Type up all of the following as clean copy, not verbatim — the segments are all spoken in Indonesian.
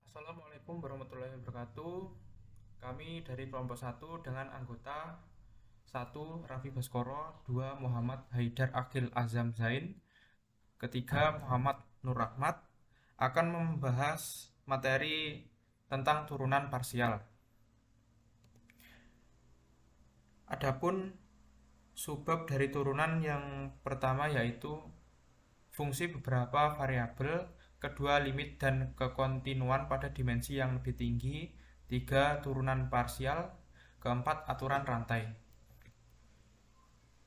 Assalamualaikum warahmatullahi wabarakatuh. Kami dari kelompok 1 dengan anggota 1 Raffi Baskoro, 2 Muhammad Haidar Akil Azam Zain, ketiga Muhammad Nur Rahmat akan membahas materi tentang turunan parsial. Adapun subbab dari turunan yang pertama yaitu fungsi beberapa variabel, kedua limit dan kekontinuan pada dimensi yang lebih tinggi, tiga turunan parsial, keempat aturan rantai.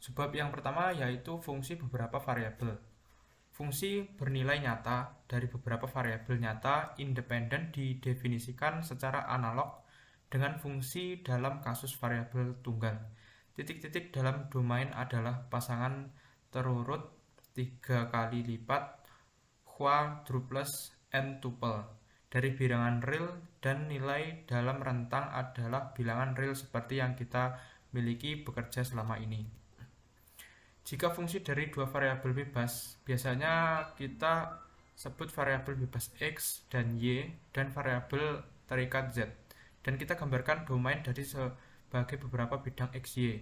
Sebab yang pertama yaitu fungsi beberapa variabel. Fungsi bernilai nyata dari beberapa variabel nyata independen didefinisikan secara analog dengan fungsi dalam kasus variabel tunggal. Titik-titik dalam domain adalah pasangan terurut 3 kali lipat quadruples n tuple dari bilangan real dan nilai dalam rentang adalah bilangan real seperti yang kita miliki bekerja selama ini. Jika fungsi dari dua variabel bebas, biasanya kita sebut variabel bebas x dan y dan variabel terikat z. Dan kita gambarkan domain dari sebagai beberapa bidang x, y.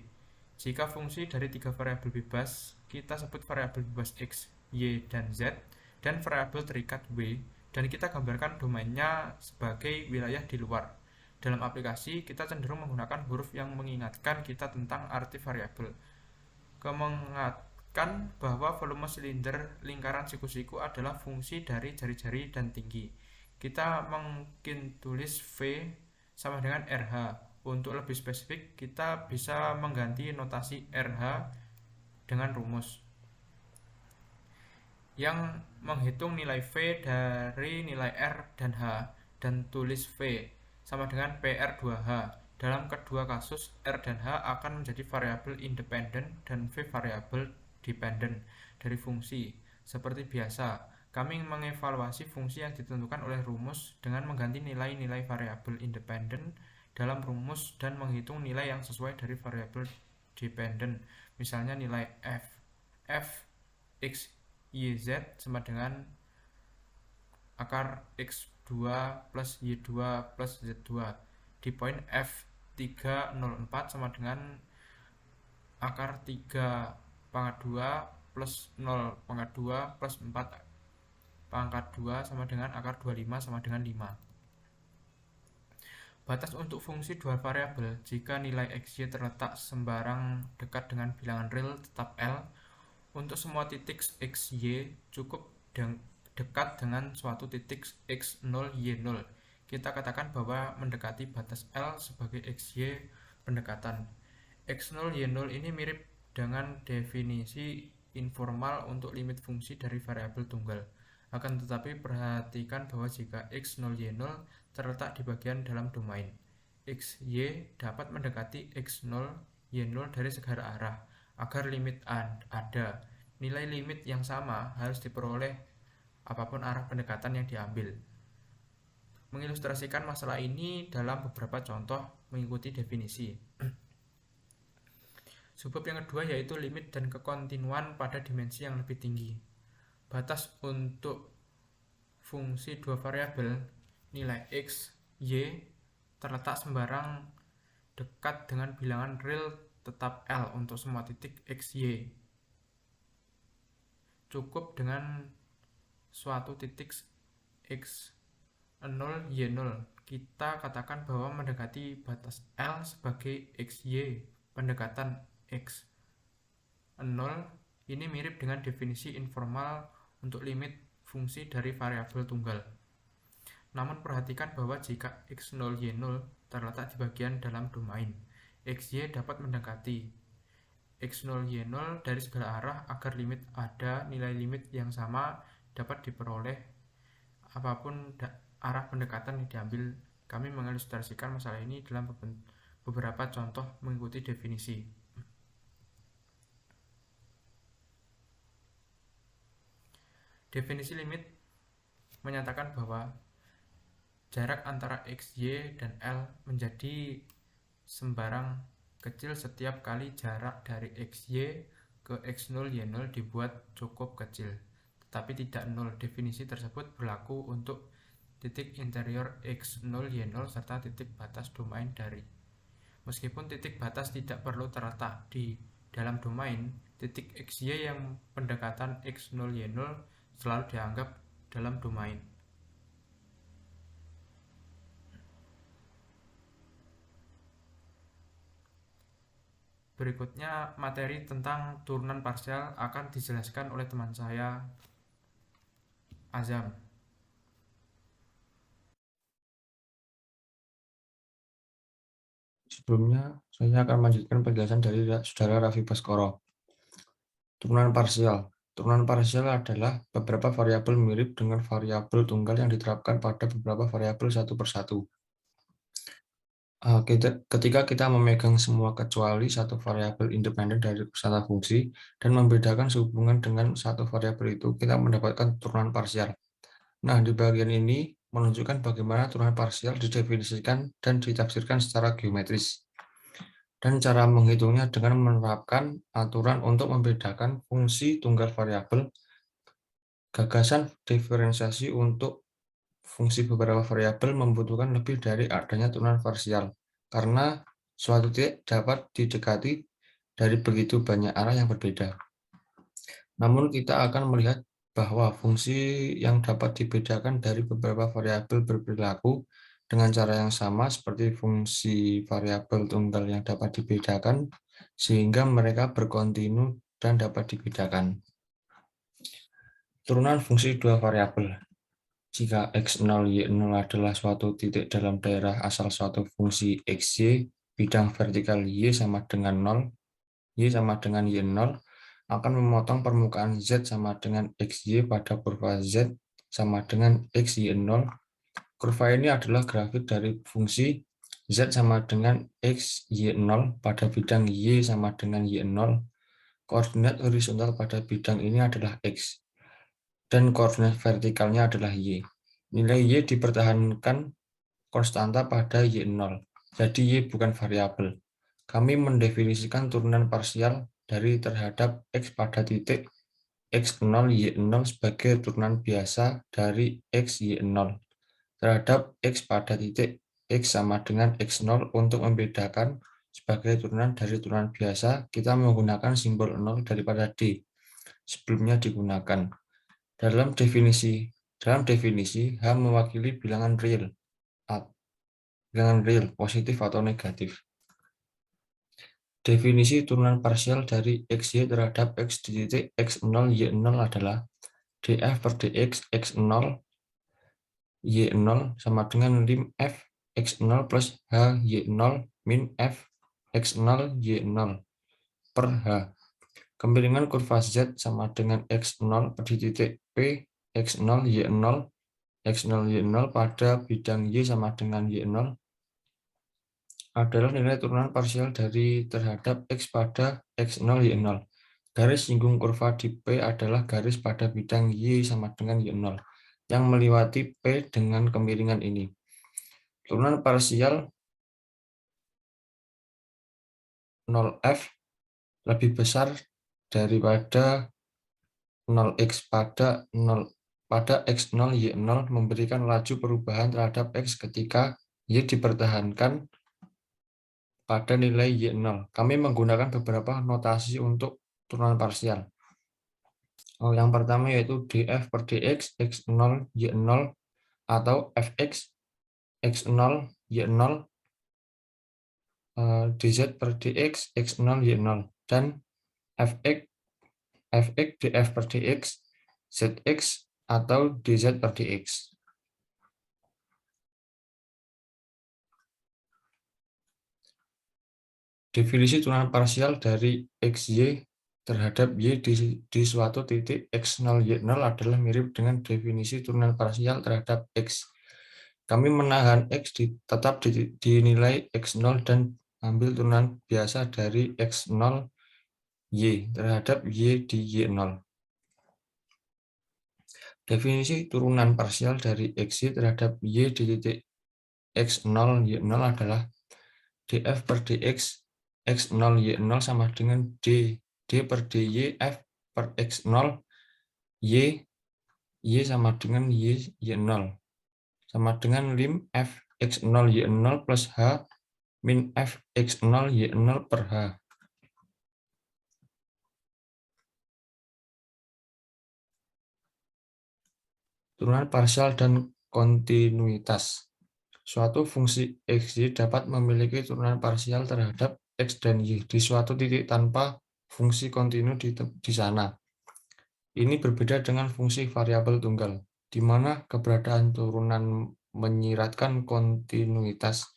Jika fungsi dari tiga variabel bebas, kita sebut variabel bebas x, y, dan z, dan variabel terikat w, dan kita gambarkan domainnya sebagai wilayah di luar. Dalam aplikasi, kita cenderung menggunakan huruf yang mengingatkan kita tentang arti variabel. Mengingatkan bahwa volume silinder lingkaran siku-siku adalah fungsi dari jari-jari dan tinggi. Kita mungkin tulis V sama dengan RH. Untuk lebih spesifik, kita bisa mengganti notasi RH dengan rumus yang menghitung nilai V dari nilai R dan H, dan tulis V sama dengan PR2H. Dalam kedua kasus, R dan H akan menjadi variabel independen dan V variabel dependen dari fungsi. Seperti biasa, kami mengevaluasi fungsi yang ditentukan oleh rumus dengan mengganti nilai-nilai variabel independen dalam rumus dan menghitung nilai yang sesuai dari variabel dependen. Misalnya nilai f x y z sama dengan akar x2 plus y2 plus z2 di poin f304 sama dengan akar 3 pangkat 2 plus 0 pangkat 2 plus 4 pangkat 2 sama dengan akar 25 sama dengan 5. Batas untuk fungsi dua variabel jika nilai xy terletak sembarang dekat dengan bilangan real tetap L. Untuk semua titik xy cukup dekat dengan suatu titik x0 y0. Kita katakan bahwa mendekati batas L sebagai xy pendekatan. x0 y0 ini mirip dengan definisi informal untuk limit fungsi dari variabel tunggal. Akan tetapi perhatikan bahwa jika x0 y0 terletak di bagian dalam domain, xy dapat mendekati x0 y0 dari segala arah. Agar limit ada, nilai limit yang sama harus diperoleh apapun arah pendekatan yang diambil. Mengilustrasikan masalah ini dalam beberapa contoh mengikuti definisi. Subbab yang kedua yaitu limit dan kekontinuan pada dimensi yang lebih tinggi. Batas untuk fungsi dua variabel nilai x, y terletak sembarang dekat dengan bilangan real tetap L untuk semua titik x, y. Cukup dengan suatu titik x0, y0. Kita katakan bahwa mendekati batas L sebagai xy pendekatan x0 ini mirip dengan definisi informal untuk limit fungsi dari variabel tunggal. Namun perhatikan bahwa jika x0 y0 terletak di bagian dalam domain, xy dapat mendekati x0 y0 dari segala arah agar limit ada, nilai limit yang sama dapat diperoleh apapun arah pendekatan yang diambil. Kami mengilustrasikan masalah ini dalam beberapa contoh mengikuti definisi. Definisi limit menyatakan bahwa jarak antara xy dan L menjadi sembarang kecil setiap kali jarak dari xy ke x0 y0 dibuat cukup kecil, tetapi tidak nol. Definisi tersebut berlaku untuk titik interior x0, y0, serta titik batas domain dari. Meskipun titik batas tidak perlu terletak di dalam domain, titik xy yang pendekatan x0, y0 selalu dianggap dalam domain. Berikutnya, materi tentang turunan parsial akan dijelaskan oleh teman saya, Azam. Sebelumnya, saya akan melanjutkan penjelasan dari Saudara Raffi Baskoro. Turunan parsial. Turunan parsial adalah beberapa variabel mirip dengan variabel tunggal yang diterapkan pada beberapa variabel satu persatu. Ketika kita memegang semua kecuali satu variabel independen dari peserta fungsi dan membedakan sehubungan dengan satu variabel itu, kita mendapatkan turunan parsial. Nah, di bagian ini menunjukkan bagaimana turunan parsial didefinisikan dan ditafsirkan secara geometris. Dan cara menghitungnya dengan menerapkan aturan untuk membedakan fungsi tunggal variabel. Gagasan diferensiasi untuk fungsi beberapa variabel membutuhkan lebih dari adanya turunan parsial, karena suatu titik dapat didekati dari begitu banyak arah yang berbeda. Namun kita akan melihat bahwa fungsi yang dapat dibedakan dari beberapa variabel berperilaku dengan cara yang sama seperti fungsi variabel tunggal yang dapat dibedakan, sehingga mereka berkontinu dan dapat dibedakan. Turunan fungsi dua variabel. Jika x0, y0 adalah suatu titik dalam daerah asal suatu fungsi xy, bidang vertikal y sama dengan 0, y sama dengan y0, akan memotong permukaan z sama dengan xy pada kurva z sama dengan xy0. Kurva ini adalah grafik dari fungsi z sama dengan xy0 pada bidang y sama dengan y0. Koordinat horizontal pada bidang ini adalah x, dan koordinat vertikalnya adalah y. Nilai y dipertahankan konstanta pada y0, jadi y bukan variabel. Kami mendefinisikan turunan parsial dari terhadap x pada titik x0, y0 sebagai turunan biasa dari x, y0 terhadap x pada titik x sama dengan x0. Untuk membedakan sebagai turunan dari turunan biasa, kita menggunakan simbol 0 daripada d sebelumnya digunakan. Dalam definisi, H mewakili bilangan real, positif atau negatif. Definisi turunan parsial dari xy terhadap x di titik x0, y0 adalah df per dx x0, y0 sama dengan lim f x0 plus h y0 min f x0, y0 per h. Kemiringan kurva z sama dengan x0 di titik p x0, y0, x0, y0 pada bidang y sama dengan y0 adalah nilai turunan parsial dari terhadap x pada x0, y0. Garis singgung kurva di P adalah garis pada bidang y sama dengan y0 yang melewati P dengan kemiringan ini. Turunan parsial 0f lebih besar daripada 0x pada x0, y0 memberikan laju perubahan terhadap x ketika y dipertahankan pada nilai y0. Kami menggunakan beberapa notasi untuk turunan parsial. Yang pertama yaitu df per dx x0, y0 atau fx x0, y0 dz per dx x0, y0 dan fx df per dx zx atau dz per dx. Definisi turunan parsial dari xy terhadap y di suatu titik x0, y0 adalah mirip dengan definisi turunan parsial terhadap x. Kami menahan x tetap dinilai x0 dan ambil turunan biasa dari x0 y terhadap y di y0. Definisi turunan parsial dari xy terhadap y di titik x0, y0 adalah df per dx x0, y0 sama dengan d per dy f per x0, y sama dengan y0. sama dengan lim f x0 y0 plus h min f x0 y0 per h. Turunan parsial dan kontinuitas. Suatu fungsi xy dapat memiliki turunan parsial terhadap x dan y di suatu titik tanpa fungsi kontinu di sana. Ini berbeda dengan fungsi variabel tunggal, di mana keberadaan turunan menyiratkan kontinuitas.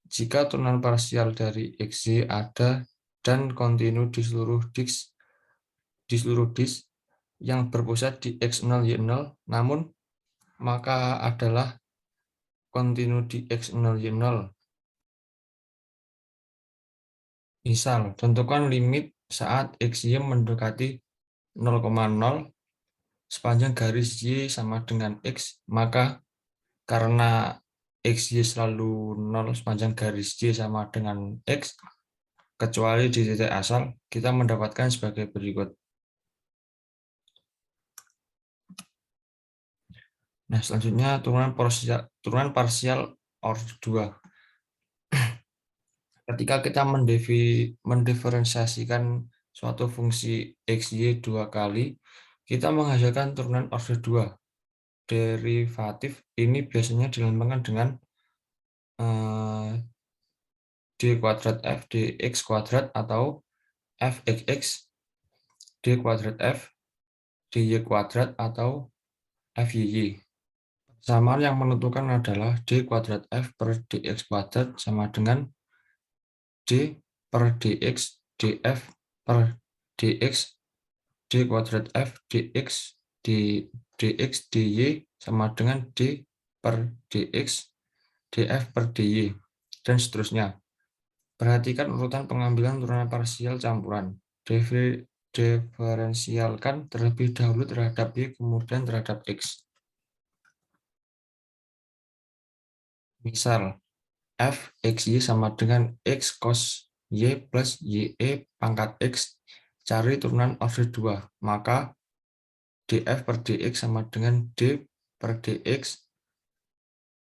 Jika turunan parsial dari xy ada dan kontinu di seluruh disk yang berpusat di x0 y0, namun maka adalah kontinu di x0 y0. Misal, tentukan limit saat xy mendekati 0,0 sepanjang garis y sama dengan x, maka karena xy selalu 0 sepanjang garis y sama dengan x, kecuali di titik asal, kita mendapatkan sebagai berikut. Nah, selanjutnya turunan parsial order 2. Ketika kita mendiferensiasikan suatu fungsi xy dua kali, kita menghasilkan turunan order 2. Derivatif ini biasanya dilambangkan dengan d kuadrat f dx kuadrat atau fxx d kuadrat f dy kuadrat atau fyy. Persamaan yang menentukan adalah d kuadrat f per dx kuadrat sama dengan d per dx df per dx d kuadrat f dx dx dy sama dengan d per dx df per dy, dan seterusnya. Perhatikan urutan pengambilan turunan parsial campuran. Diferensialkan terlebih dahulu terhadap y, kemudian terhadap x. Misal, f xy sama dengan x cos y plus ye pangkat x. Cari turunan order 2. Maka df per dx sama dengan d per dx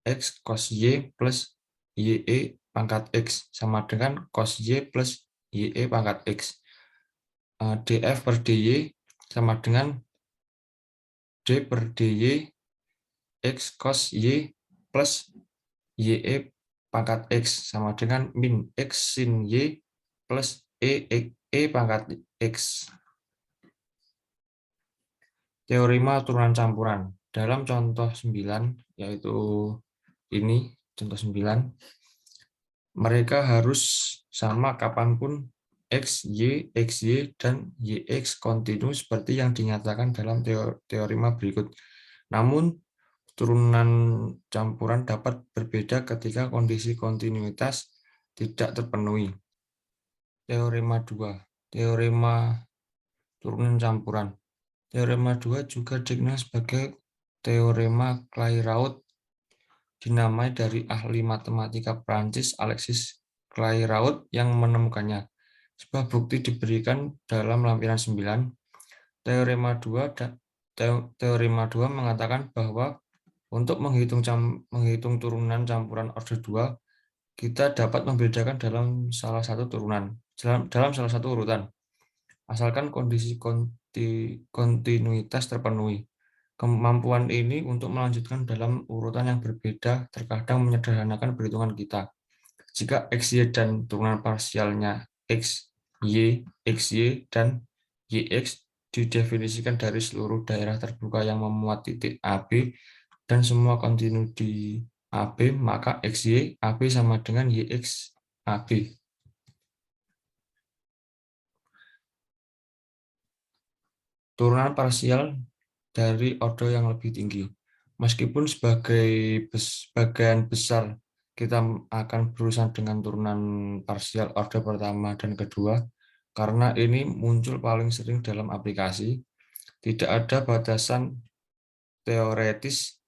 x cos y plus ye pangkat x sama dengan cos y plus ye pangkat x. Df per dy sama dengan d per dy x cos y plus ye pangkat x sama dengan min x sin y plus e pangkat x. Teorema turunan campuran. Dalam contoh 9, yaitu ini, contoh 9, mereka harus sama kapanpun x, y, dan yx kontinu seperti yang dinyatakan dalam teorema berikut. Namun, turunan campuran dapat berbeda ketika kondisi kontinuitas tidak terpenuhi. Teorema 2. Teorema turunan campuran. Teorema 2 juga dikenal sebagai teorema Clairaut, dinamai dari ahli matematika Prancis Alexis Clairaut yang menemukannya. Sebuah bukti diberikan dalam lampiran 9. Teorema 2 mengatakan bahwa untuk menghitung turunan campuran order 2, kita dapat membedakan dalam salah satu urutan, asalkan kondisi kontinuitas terpenuhi. Kemampuan ini untuk melanjutkan dalam urutan yang berbeda terkadang menyederhanakan perhitungan kita. Jika xy dan turunan parsialnya x, y, xy, dan yx didefinisikan dari seluruh daerah terbuka yang memuat titik AB dan semua kontinu di AB, maka xy AB sama dengan yx AB. Turunan parsial dari order yang lebih tinggi. Meskipun sebagian besar kita akan berurusan dengan turunan parsial order pertama dan kedua, karena ini muncul paling sering dalam aplikasi, tidak ada batasan teoretis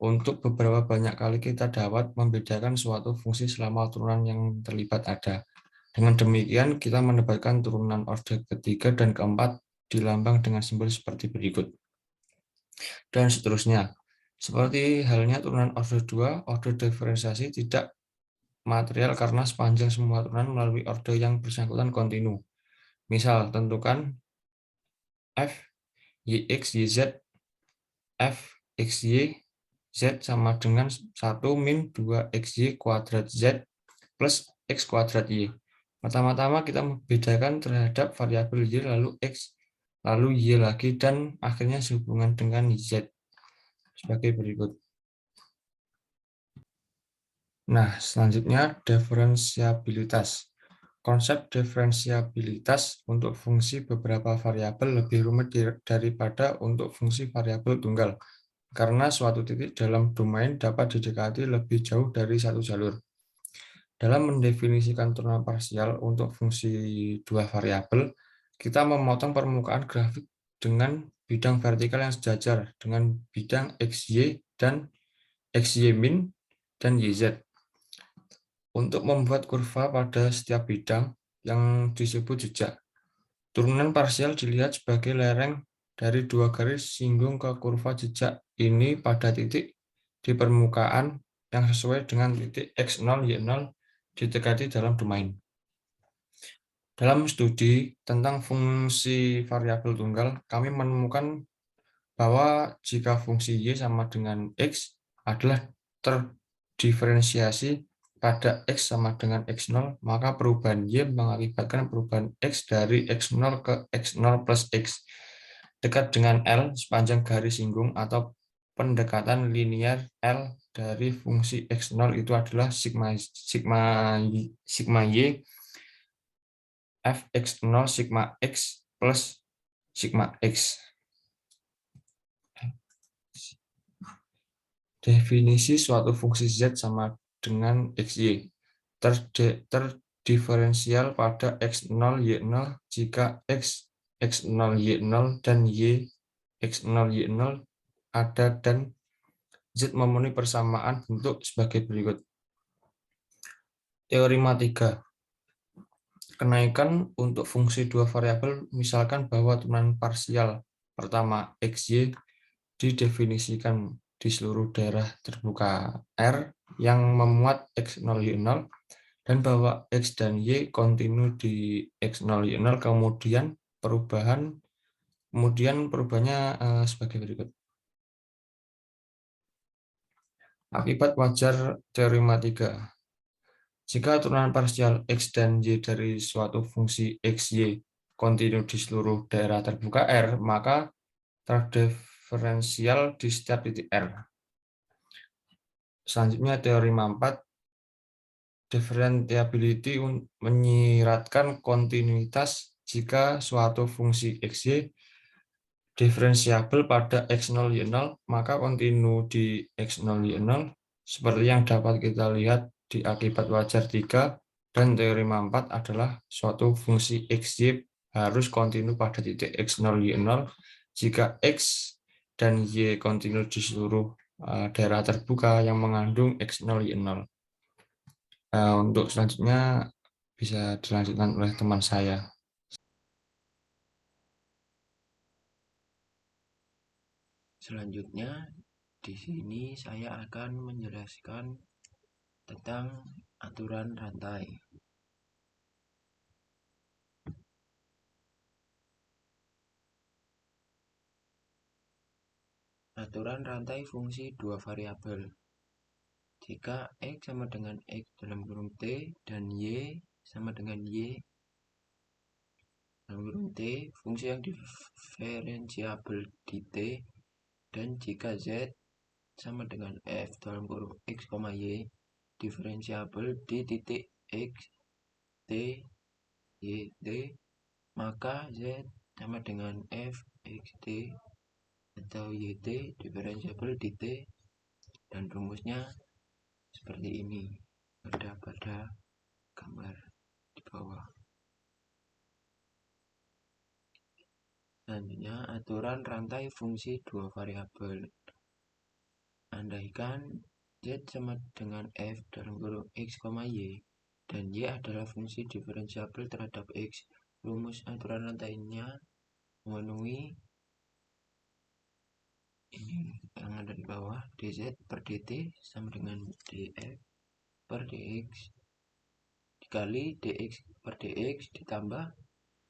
untuk beberapa banyak kali kita dapat membedakan suatu fungsi selama turunan yang terlibat ada. Dengan demikian, kita mendapatkan turunan order ketiga dan keempat dilambang dengan simbol seperti berikut. Dan seterusnya. Seperti halnya turunan order 2, order diferensiasi tidak material karena sepanjang semua turunan melalui order yang bersangkutan kontinu. Misal, tentukan f, yx, yz, f, xy, z sama dengan 1 min 2 xy kuadrat z plus x kuadrat y. Pertama-tama kita membedakan terhadap variabel y lalu x, lalu y lagi, dan akhirnya sehubungan dengan z sebagai berikut. Nah, selanjutnya diferensiabilitas. Konsep diferensiabilitas untuk fungsi beberapa variabel lebih rumit daripada untuk fungsi variabel tunggal, karena suatu titik dalam domain dapat didekati lebih jauh dari satu jalur. Dalam mendefinisikan turunan parsial untuk fungsi dua variabel, kita memotong permukaan grafik dengan bidang vertikal yang sejajar dengan bidang xy dan xy min dan yz. Untuk membuat kurva pada setiap bidang yang disebut jejak, turunan parsial dilihat sebagai lereng dari dua garis singgung ke kurva jejak ini pada titik di permukaan yang sesuai dengan titik x0, y0 didekati dalam domain. Dalam studi tentang fungsi variabel tunggal, kami menemukan bahwa jika fungsi y sama dengan x adalah terdiferensiasi pada x sama dengan x0, maka perubahan y mengakibatkan perubahan x dari x0 ke x0 plus x dekat dengan L sepanjang garis singgung, atau pendekatan linear L dari fungsi x0 itu adalah sigma y fx0 sigma x plus sigma x. Definisi suatu fungsi z sama dengan xy. Terdiferensial pada x0, y0 jika x, x0, y0 dan y, x0, y0 ada dan z memenuhi persamaan bentuk sebagai berikut. Teorema 3. Kenaikan untuk fungsi dua variabel, misalkan bahwa turunan parsial pertama xy didefinisikan di seluruh daerah terbuka R yang memuat x0, y0, dan bahwa x dan y kontinu di x0, y0, kemudian perubahannya sebagai berikut. Akibat wajar teorema 3. Jika turunan parsial x dan y dari suatu fungsi xy kontinu di seluruh daerah terbuka R, maka terdiferensial di setiap titik R. Selanjutnya teorema 4. Differentiability menyiratkan kontinuitas jika suatu fungsi xy diferensiabel pada x0, y0, maka kontinu di x0, y0, seperti yang dapat kita lihat di akibat wajar 3 dan teorema 4 adalah suatu fungsi xy harus kontinu pada titik x0, y0 jika x dan y kontinu di seluruh daerah terbuka yang mengandung x0, y0. Untuk selanjutnya bisa dilanjutkan oleh teman saya. Selanjutnya, di sini saya akan menjelaskan tentang aturan rantai. Aturan rantai fungsi dua variabel. Jika x sama dengan x dalam kurung t dan y sama dengan y dalam kurung t, fungsi yang diferensiabel di t, dan jika z sama dengan f dalam kurung x, y diferensiabel di titik x, t, y, t, maka z sama dengan f, x, t, atau yt diferensiabel di t, dan rumusnya seperti ini, ada pada gambar di bawah. Selanjutnya, aturan rantai fungsi dua variabel. Andaikan z sama dengan f dalam kurung x, y, dan y adalah fungsi diferensiabel terhadap x, rumus aturan rantainya memenuhi ini yang ada di bawah, dz per dt sama dengan df per dx dikali dx per dx ditambah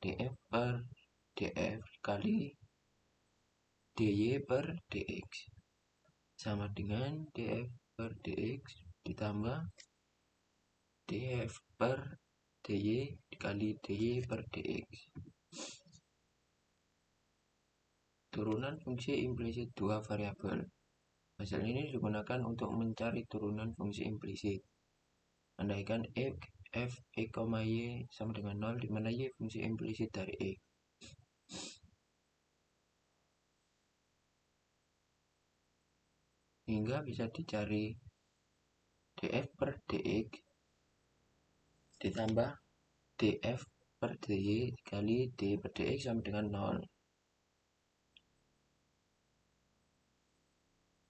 df per df dikali dy per dx sama dengan df per dx ditambah df per dy dikali dy per dx. Turunan fungsi implisit dua variabel. Hasil ini digunakan untuk mencari turunan fungsi implisit. Andaikan f y sama dengan 0, di mana y fungsi implisit dari x. Hingga bisa dicari df per dx ditambah df per dy dikali dy per dx sama dengan 0.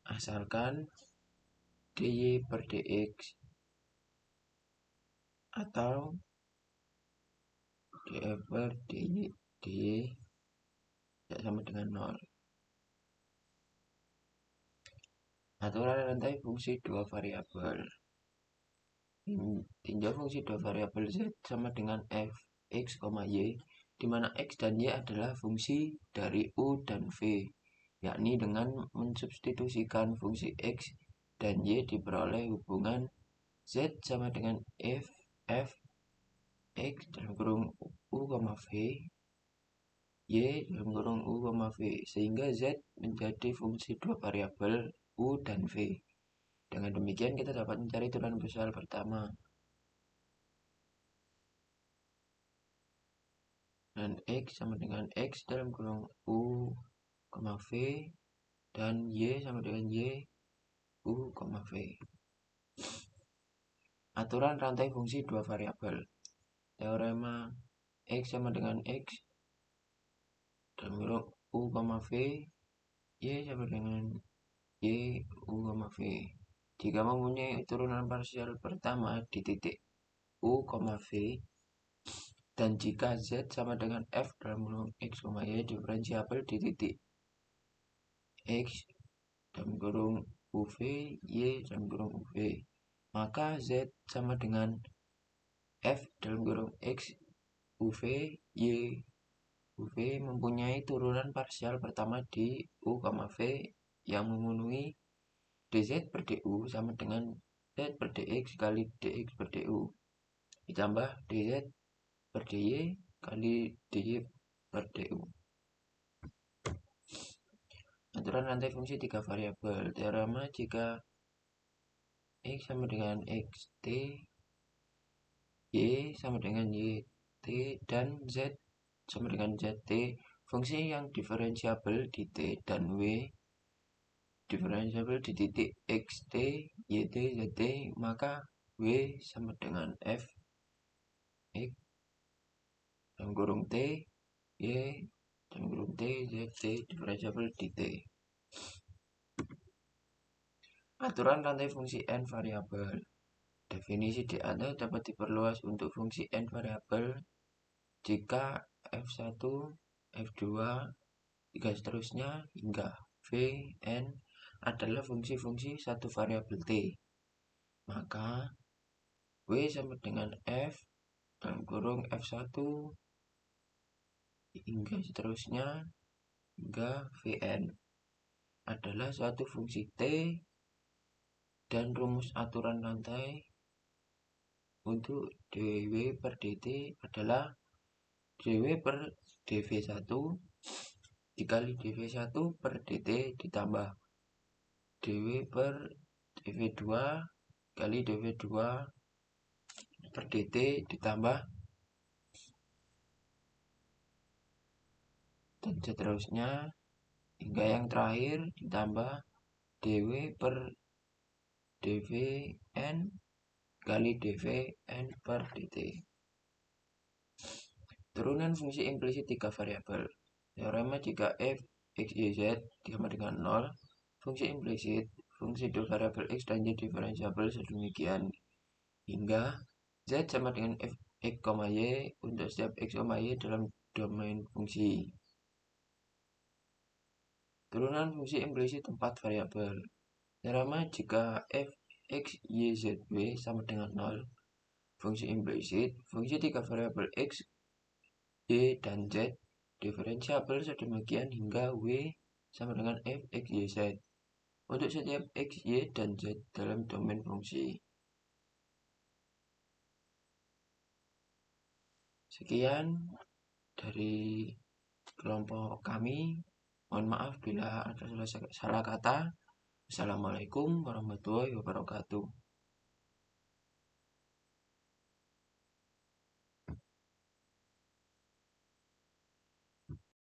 Asalkan dy per dx atau df per dy tidak sama dengan 0. Aturan rantai fungsi dua variabel. Tinjau fungsi dua variabel z sama dengan f x, y, di mana x dan y adalah fungsi dari u dan v, yakni dengan mensubstitusikan fungsi x dan y diperoleh hubungan z sama dengan f x dalam kurung u, v, y dalam kurung u, v, sehingga z menjadi fungsi dua variabel u dan v. Dengan demikian kita dapat mencari turunan besar pertama. Dan x sama dengan x dalam kurung u, v, dan y sama dengan y, u, v. Aturan rantai fungsi dua variabel. Teorema x sama dengan x dalam kurung u, v, y sama dengan y, u, v. Jika mempunyai turunan parsial pertama di titik u, v, dan jika z sama dengan f dalam kurung x, y diferensiabel di titik x dalam kurung uv, y dalam kurung uv, maka z sama dengan f dalam kurung x, uv, y, uv mempunyai turunan parsial pertama di u, v yang memenuhi dz per du sama dengan z per dx kali dx per du ditambah dz per dy kali dy per du. Aturan rantai fungsi tiga variabel. Teorema jika x sama dengan xt, y sama dengan yt, dan z sama dengan zt, fungsi yang diferensiabel di t dan w diferensiabel di titik xt, yt, zt, maka w sama dengan f x dalam kurung t, y dalam kurung t, zt diferensiabel di t. Aturan rantai fungsi n variabel. Definisi di atas dapat diperluas untuk fungsi n variabel jika f1, f2, hingga seterusnya hingga vn adalah fungsi-fungsi satu variabel t. Maka w sama dengan f dalam kurung f1 hingga seterusnya hingga vn adalah suatu fungsi t, dan rumus aturan rantai untuk dw per dt adalah dw per dv1 dikali dv1 per dt ditambah dw per dv2 kali dv2 per dt ditambah dan seterusnya hingga yang terakhir ditambah dw per dvn kali dvn per dt. Turunan fungsi implisit tiga variabel. Teorema jika f, x, y, z sama dengan 0, fungsi implisit fungsi dua variabel x dan y diferensiabel sedemikian hingga z sama dengan f, x, y untuk setiap x, y dalam domain fungsi. Turunan fungsi implisit 4 variabel. Teorema jika f, x, y, z, w sama dengan 0, fungsi implisit, fungsi 3 variabel x, y, dan z diferensiabel sedemikian hingga w sama dengan f, x, y, z untuk setiap x, y, dan z dalam domain fungsi. Sekian dari kelompok kami. Mohon maaf bila ada salah kata. Assalamualaikum warahmatullahi wabarakatuh.